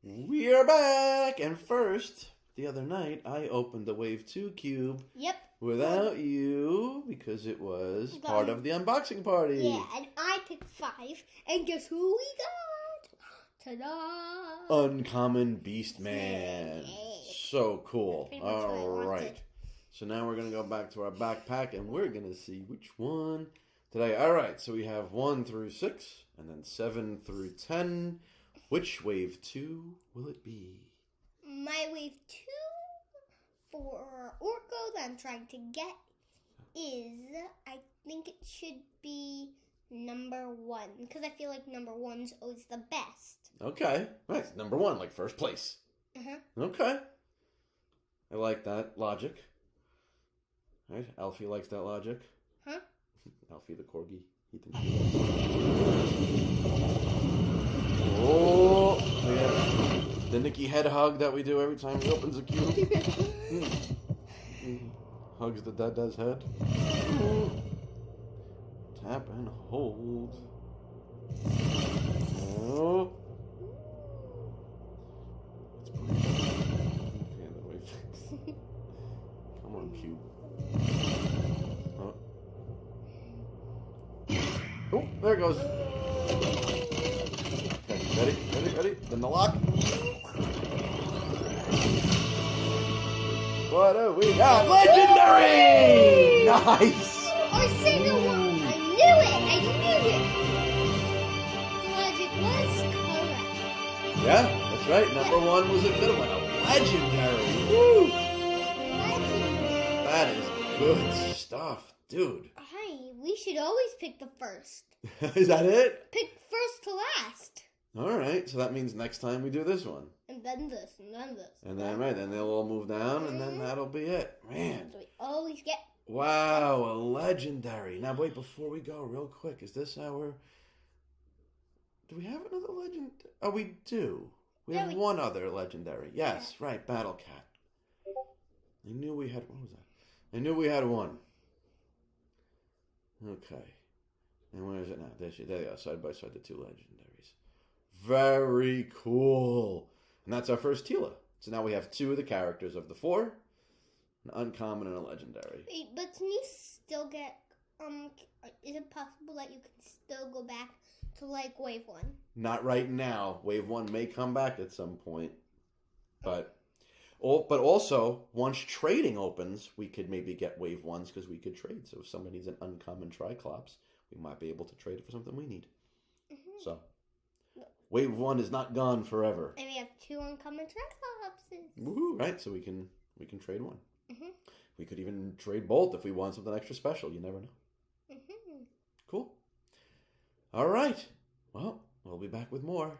We are back! And first, the other night, I opened the Wave 2 cube. Yep. Without you, because it was part of the unboxing party. Yeah, and I picked 5. And guess who we got? Ta-da! Uncommon Beast Man. So cool. Alright. So now we're going to go back to our backpack and we're going to see which one today. Alright, so we have 1 through 6 and then 7 through 10. Which Wave 2 will it be? My Wave 2 for Orko that I'm trying to get is, I think it should be number 1. Because I feel like number 1's always the best. Okay. Nice. Number 1, like first place. Okay. I like that logic. Right? Alfie likes that logic. Huh? Alfie the corgi. He thinks he likes it. Oh, yeah. The Nicky head hug that we do every time he opens a cube. Hugs the Dada's head. Tap and hold. Oh. Come on, cube. Oh. Oh, there it goes. Okay, ready? Then the lock. What do we got? Legendary! Nice! Or single one. I knew it. The logic was correct. Yeah, that's right. Number 1 was a good one. A legendary. Woo! That is good stuff, dude. Hey, we should always pick the first. Is that it? Pick first to last. Alright, so that means next time we do this one. And then this, and then this. And then, right, then they'll all move down, and then that'll be it. Man. So we always get... Wow, a legendary. Now, wait, before we go, real quick, is this our... Do we have another legend? Oh, we do. We have one other legendary. Yes, right, Battle Cat. I knew we had... What was that? I knew we had one. Okay. And where is it now? There you go, side by side, the 2 legendaries. Very cool. And that's our first Tila. So now we have 2 of the characters of the 4. An uncommon and a legendary. Wait, but can you still get... is it possible that you can still go back to, like, Wave 1? Not right now. Wave 1 may come back at some point. But also, once trading opens, we could maybe get Wave 1s because we could trade. So if somebody needs an uncommon tri-klops, we might be able to trade it for something we need. So, Wave 1 is not gone forever. And we have 2 uncommon tri-klopses. Woohoo, right? So we can trade 1. We could even trade both if we want something extra special. You never know. Cool. All right. Well, we'll be back with more.